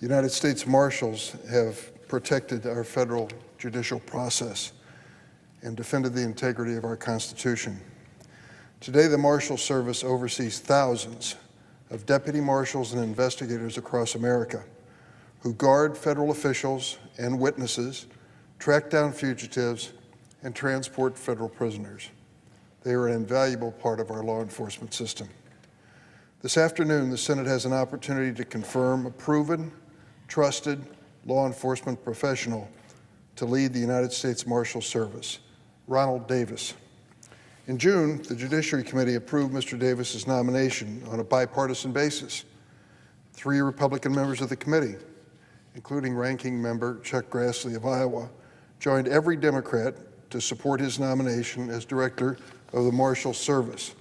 United States Marshals have protected our federal judicial process and defended the integrity of our Constitution. Today, the Marshal Service oversees thousands of deputy marshals and investigators across America who guard federal officials and witnesses, track down fugitives, and transport federal prisoners. They are an invaluable part of our law enforcement system. This afternoon, the Senate has an opportunity to confirm a proven, trusted law enforcement professional to lead the United States Marshal Service, Ronald Davis. In June, the Judiciary Committee approved Mr. Davis's nomination on a bipartisan basis. 3 Republican members of the committee, including Ranking Member Chuck Grassley of Iowa, joined every Democrat to support his nomination as Director of the Marshal Service.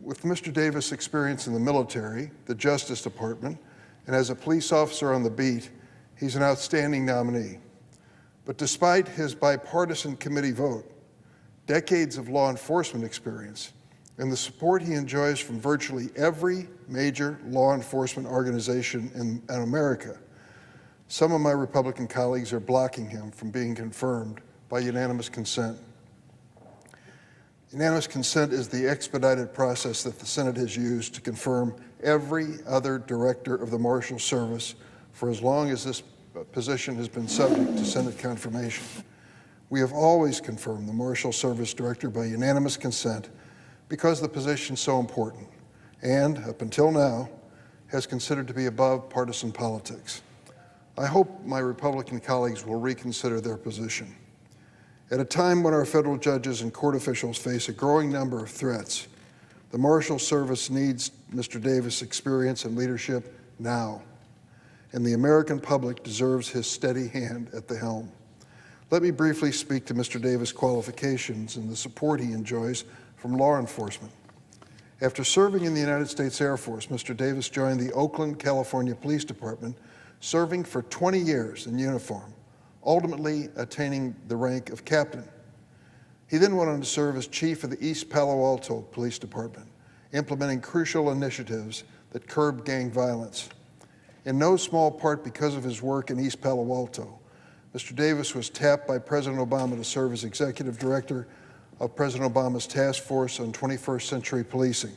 With Mr. Davis' experience in the military, the Justice Department, and as a police officer on the beat, he's an outstanding nominee. But despite his bipartisan committee vote, decades of law enforcement experience, and the support he enjoys from virtually every major law enforcement organization in America, some of my Republican colleagues are blocking him from being confirmed by unanimous consent. Unanimous consent is the expedited process that the Senate has used to confirm every other director of the Marshal Service for as long as this position has been subject to Senate confirmation. We have always confirmed the Marshal Service Director by unanimous consent because the position is so important and, up until now, has considered to be above partisan politics. I hope my Republican colleagues will reconsider their position. At a time when our federal judges and court officials face a growing number of threats, the Marshal Service needs Mr. Davis' experience and leadership now, and the American public deserves his steady hand at the helm. Let me briefly speak to Mr. Davis' qualifications and the support he enjoys from law enforcement. After serving in the United States Air Force, Mr. Davis joined the Oakland, California Police Department, serving for 20 years in uniform, ultimately attaining the rank of captain. He then went on to serve as chief of the East Palo Alto Police Department, implementing crucial initiatives that curbed gang violence. In no small part because of his work in East Palo Alto, Mr. Davis was tapped by President Obama to serve as executive director of President Obama's Task Force on 21st Century Policing.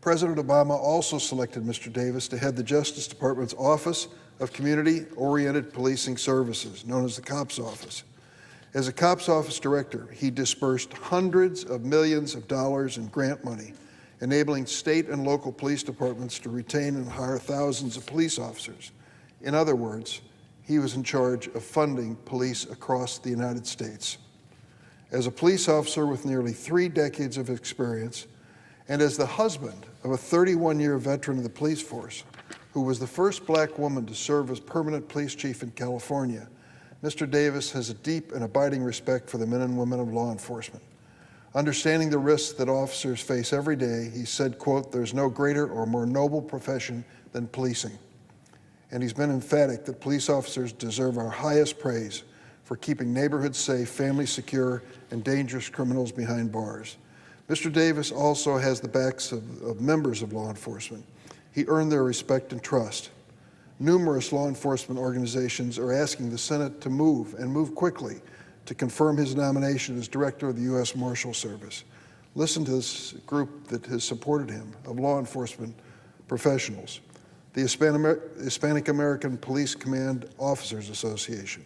President Obama also selected Mr. Davis to head the Justice Department's Office of Community-Oriented Policing Services, known as the COPS Office. As a COPS Office director, he dispersed hundreds of millions of dollars in grant money, enabling state and local police departments to retain and hire thousands of police officers. In other words, he was in charge of funding police across the United States. As a police officer with nearly 3 decades of experience, and as the husband of a 31-year veteran of the police force, who was the first black woman to serve as permanent police chief in California, Mr. Davis has a deep and abiding respect for the men and women of law enforcement. Understanding the risks that officers face every day, he said, quote, "There's no greater or more noble profession than policing." And he's been emphatic that police officers deserve our highest praise for keeping neighborhoods safe, families secure, and dangerous criminals behind bars. Mr. Davis also has the backs of members of law enforcement. He earned their respect and trust. Numerous law enforcement organizations are asking the Senate to move, and move quickly, to confirm his nomination as Director of the U.S. Marshal Service. Listen to this group that has supported him, of law enforcement professionals: the Hispanic American Police Command Officers Association,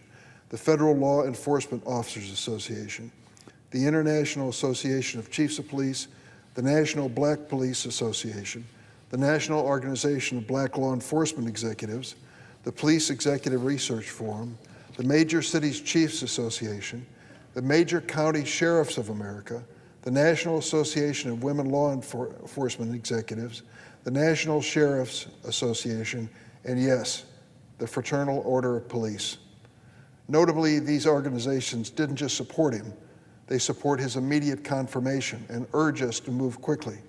the Federal Law Enforcement Officers Association, the International Association of Chiefs of Police, the National Black Police Association, the National Organization of Black Law Enforcement Executives, the Police Executive Research Forum, the Major Cities Chiefs Association, the Major County Sheriffs of America, the National Association of Women Law Enforcement Executives, the National Sheriffs Association, and yes, the Fraternal Order of Police. Notably, these organizations didn't just support him, they support his immediate confirmation and urge us to move quickly.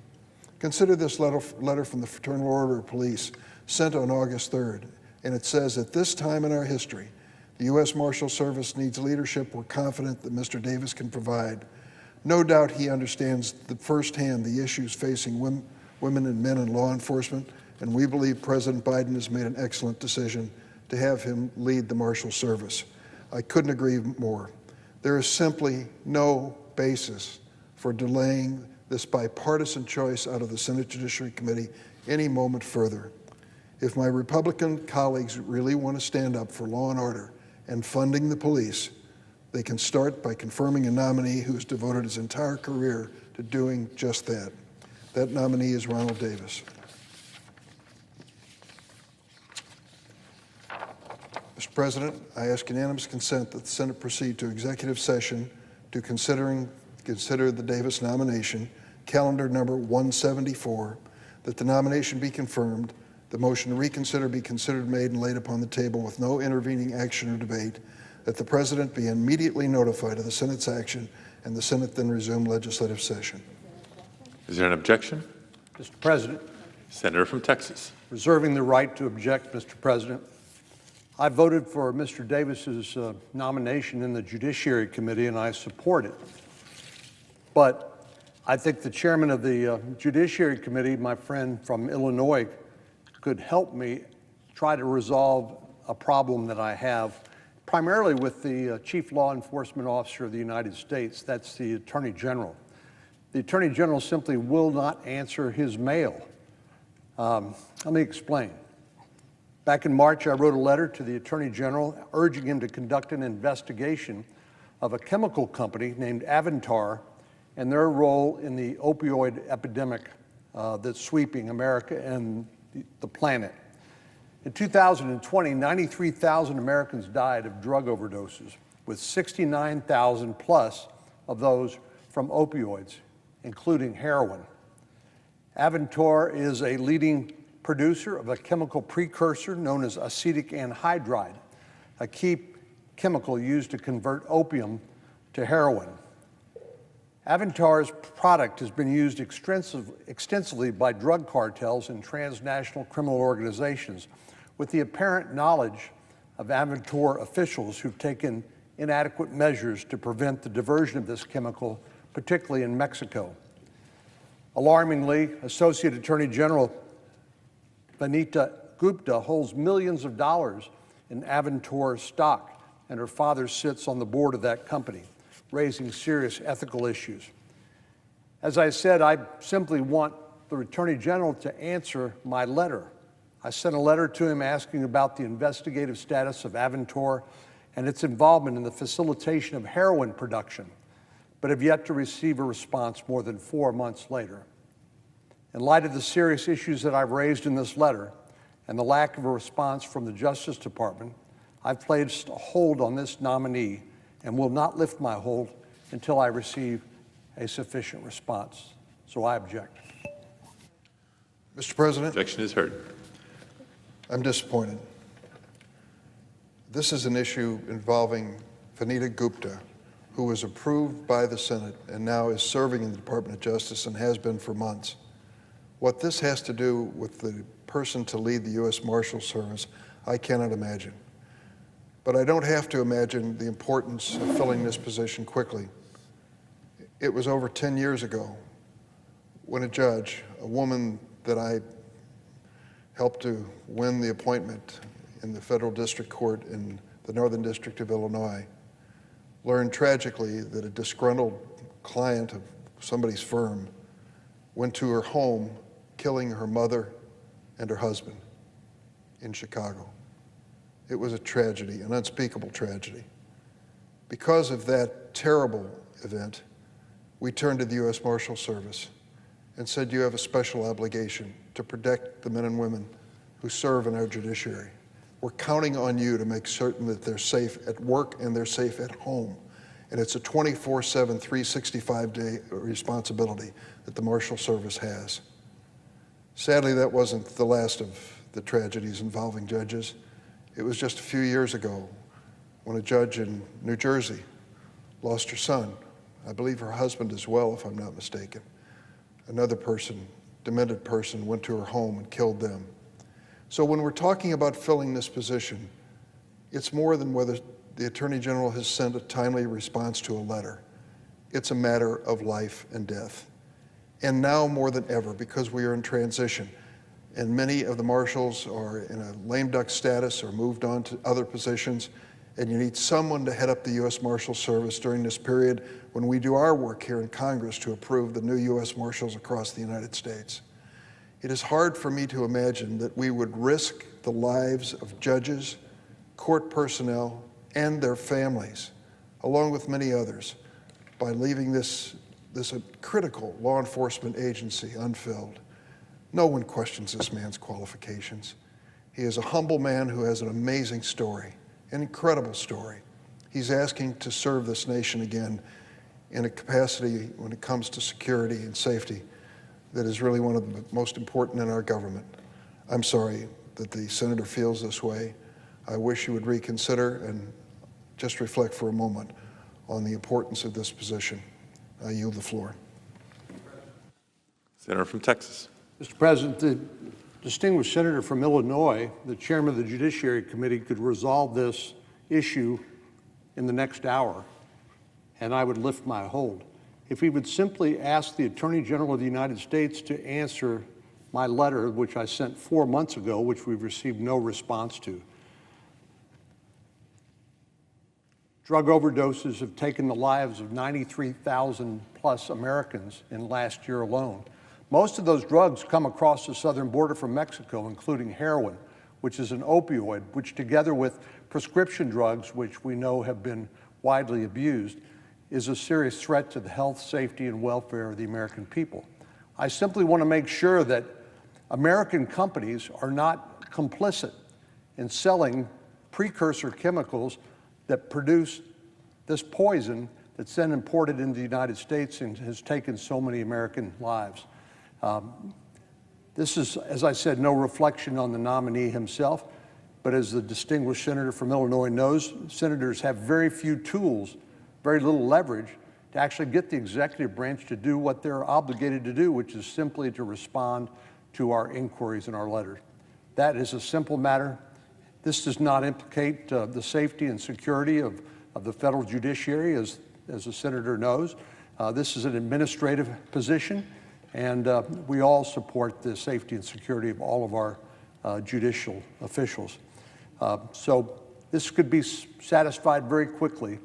Consider this letter from the Fraternal Order of Police sent on August 3rd, and it says, "At this time in our history, the U.S. Marshal Service needs leadership we're confident that Mr. Davis can provide. No doubt he understands firsthand the issues facing women and men in law enforcement and we believe President Biden has made an excellent decision to have him lead the Marshal Service. I couldn't agree more. There is simply no basis for delaying this bipartisan choice out of the Senate Judiciary Committee any moment further. If my Republican colleagues really want to stand up for law and order and funding the police, they can start by confirming a nominee who has devoted his entire career to doing just that. That nominee is Ronald Davis. Mr. President, I ask unanimous consent that the Senate proceed to executive session to consider the Davis nomination, calendar number 174, that the nomination be confirmed, the motion to reconsider be considered made and laid upon the table with no intervening action or debate, that the President be immediately notified of the Senate's action, and the Senate then resume legislative session. Is there an objection? Mr. President. Senator from Texas. Reserving the right to object, Mr. President. I voted for Mr. Davis's nomination in the Judiciary Committee, and I support it. But I think the chairman of the Judiciary Committee, my friend from Illinois, could help me try to resolve a problem that I have, primarily with the Chief Law Enforcement Officer of the United States. That's the Attorney General. The Attorney General simply will not answer his mail. Let me explain. Back in March, I wrote a letter to the Attorney General urging him to conduct an investigation of a chemical company named Avantor and their role in the opioid epidemic that's sweeping America and the planet. In 2020, 93,000 Americans died of drug overdoses, with 69,000 plus of those from opioids, including heroin. Avantor is a leading producer of a chemical precursor known as acetic anhydride, a key chemical used to convert opium to heroin. Avantor's product has been used extensively by drug cartels and transnational criminal organizations, with the apparent knowledge of Avantor officials who've taken inadequate measures to prevent the diversion of this chemical, particularly in Mexico. Alarmingly, Associate Attorney General Vanita Gupta holds millions of dollars in Avantor stock, and her father sits on the board of that company, raising serious ethical issues. As I said, I simply want the Attorney General to answer my letter. I sent a letter to him asking about the investigative status of Avantor and its involvement in the facilitation of heroin production, but have yet to receive a response more than 4 months later. In light of the serious issues that I've raised in this letter and the lack of a response from the Justice Department, I've placed a hold on this nominee and will not lift my hold until I receive a sufficient response. So I object. Mr. President. Objection is heard. I'm disappointed. This is an issue involving Vanita Gupta, who was approved by the Senate and now is serving in the Department of Justice and has been for months. What this has to do with the person to lead the U.S. Marshals Service, I cannot imagine. But I don't have to imagine the importance of filling this position quickly. It was over 10 years ago when a judge, a woman that I helped to win the appointment in the federal district court in the Northern District of Illinois, learned tragically that a disgruntled client of somebody's firm went to her home, killing her mother and her husband in Chicago. It was a tragedy, an unspeakable tragedy. Because of that terrible event, we turned to the U.S. Marshals Service and said, you have a special obligation to protect the men and women who serve in our judiciary. We're counting on you to make certain that they're safe at work and they're safe at home. And it's a 24/7, 365-day responsibility that the Marshal Service has. Sadly, that wasn't the last of the tragedies involving judges. It was just a few years ago when a judge in New Jersey lost her son. I believe her husband as well, if I'm not mistaken. Another person, demented person, went to her home and killed them. So when we're talking about filling this position, it's more than whether the Attorney General has sent a timely response to a letter. It's a matter of life and death. And now more than ever, because we are in transition, and many of the marshals are in a lame duck status or moved on to other positions, and you need someone to head up the U.S. Marshal Service during this period when we do our work here in Congress to approve the new U.S. Marshals across the United States. It is hard for me to imagine that we would risk the lives of judges, court personnel, and their families, along with many others, by leaving this critical law enforcement agency unfilled. No one questions this man's qualifications. He is a humble man who has an amazing story, an incredible story. He's asking to serve this nation again in a capacity when it comes to security and safety that is really one of the most important in our government. I'm sorry that the senator feels this way. I wish you would reconsider and just reflect for a moment on the importance of this position. I yield the floor. Senator from Texas. Mr. President, the distinguished senator from Illinois, the chairman of the Judiciary Committee, could resolve this issue in the next hour, and I would lift my hold. If he would simply ask the Attorney General of the United States to answer my letter, which I sent 4 months ago, which we've received no response to. Drug overdoses have taken the lives of 93,000 plus Americans in last year alone. Most of those drugs come across the southern border from Mexico, including heroin, which is an opioid, which together with prescription drugs, which we know have been widely abused, is a serious threat to the health, safety, and welfare of the American people. I simply want to make sure that American companies are not complicit in selling precursor chemicals that produce this poison that's then imported into the United States and has taken so many American lives. This is, as I said, no reflection on the nominee himself, but as the distinguished senator from Illinois knows, senators have very few tools, very little leverage to actually get the executive branch to do what they're obligated to do, which is simply to respond to our inquiries and our letters. That is a simple matter. This does not implicate the safety and security of the federal judiciary, as the senator knows. This is an administrative position, and we all support the safety and security of all of our judicial officials. So this could be satisfied very quickly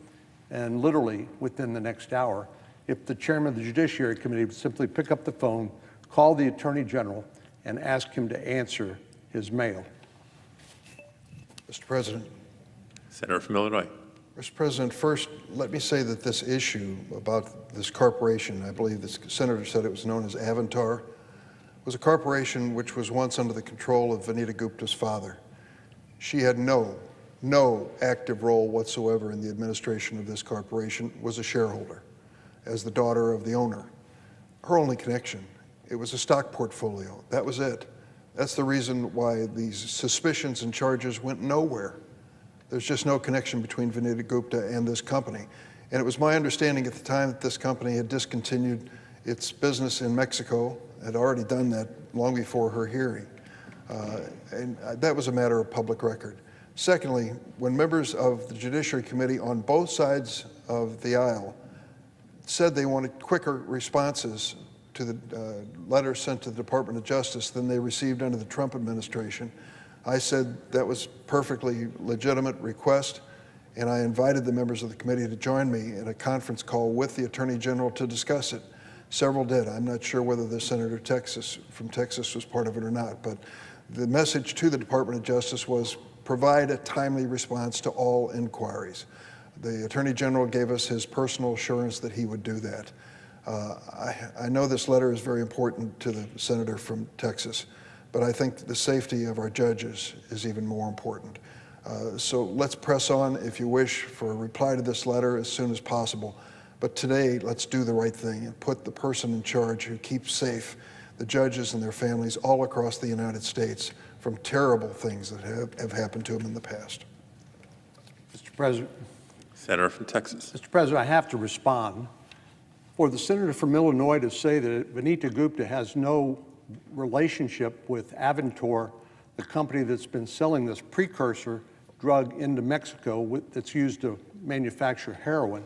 and literally within the next hour if the chairman of the Judiciary Committee would simply pick up the phone, call the Attorney General, and ask him to answer his mail. Mr. President. Senator from Illinois. Mr. President, first, let me say that this issue about this corporation, I believe the senator said it was known as Avantar, was a corporation which was once under the control of Vanita Gupta's father. She had no active role whatsoever in the administration of this corporation, was a shareholder as the daughter of the owner. Her only connection, it was a stock portfolio. That was it. That's the reason why these suspicions and charges went nowhere. There's just no connection between Vanita Gupta and this company. And it was my understanding at the time that this company had discontinued its business in Mexico, had already done that long before her hearing. And that was a matter of public record. Secondly, when members of the Judiciary Committee on both sides of the aisle said they wanted quicker responses to the letters sent to the Department of Justice than they received under the Trump administration, I said that was perfectly legitimate request, and I invited the members of the committee to join me in a conference call with the Attorney General to discuss it. Several did. I'm not sure whether the senator from Texas was part of it or not, but the message to the Department of Justice was provide a timely response to all inquiries. The Attorney General gave us his personal assurance that he would do that. I know this letter is very important to the senator from Texas, but I think the safety of our judges is even more important. So let's press on, if you wish, for a reply to this letter as soon as possible. But today, let's do the right thing and put the person in charge who keeps safe the judges and their families all across the United States from terrible things that have happened to them in the past. Mr. President. Senator from Texas. Mr. President, I have to respond. For the senator from Illinois to say that Vanita Gupta has no relationship with Avantor, the company that's been selling this precursor drug into Mexico that's used to manufacture heroin.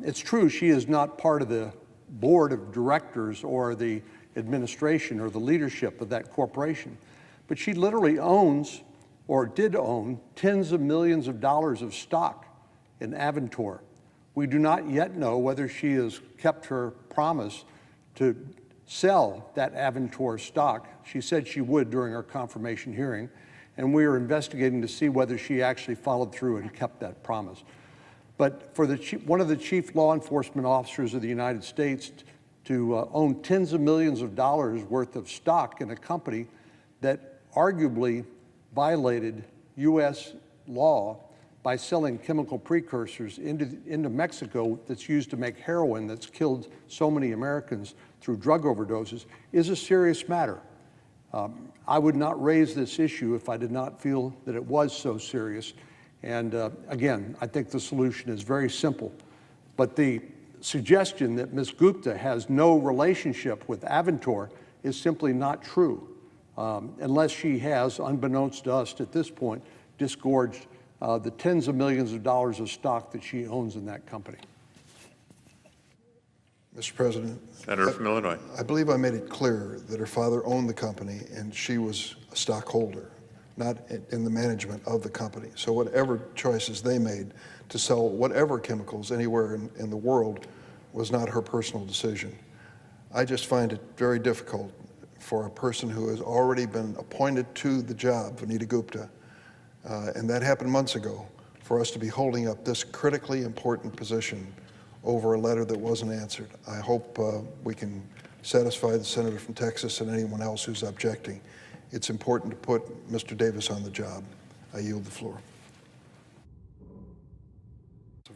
It's true she is not part of the board of directors or the administration or the leadership of that corporation. But she literally owns, or did own, tens of millions of dollars of stock in Avantor. We do not yet know whether she has kept her promise to sell that Avantor stock. She said she would during our confirmation hearing, and we are investigating to see whether she actually followed through and kept that promise. But for one of the chief law enforcement officers of the United States to own tens of millions of dollars worth of stock in a company that arguably violated U.S. law by selling chemical precursors into Mexico that's used to make heroin that's killed so many Americans through drug overdoses is a serious matter. I would not raise this issue if I did not feel that it was so serious. And again, I think the solution is very simple. But the suggestion that Ms. Gupta has no relationship with Avantor is simply not true, unless she has, unbeknownst to us at this point, disgorged the tens of millions of dollars of stock that she owns in that company. Mr. President. Senator from Illinois. I believe I made it clear that her father owned the company and she was a stockholder, not in the management of the company. So whatever choices they made to sell whatever chemicals anywhere in the world was not her personal decision. I just find it very difficult for a person who has already been appointed to the job, Vanita Gupta, and that happened months ago, for us to be holding up this critically important position over a letter that wasn't answered. I hope we can satisfy the senator from Texas and anyone else who's objecting. It's important to put Mr. Davis on the job. I yield the floor.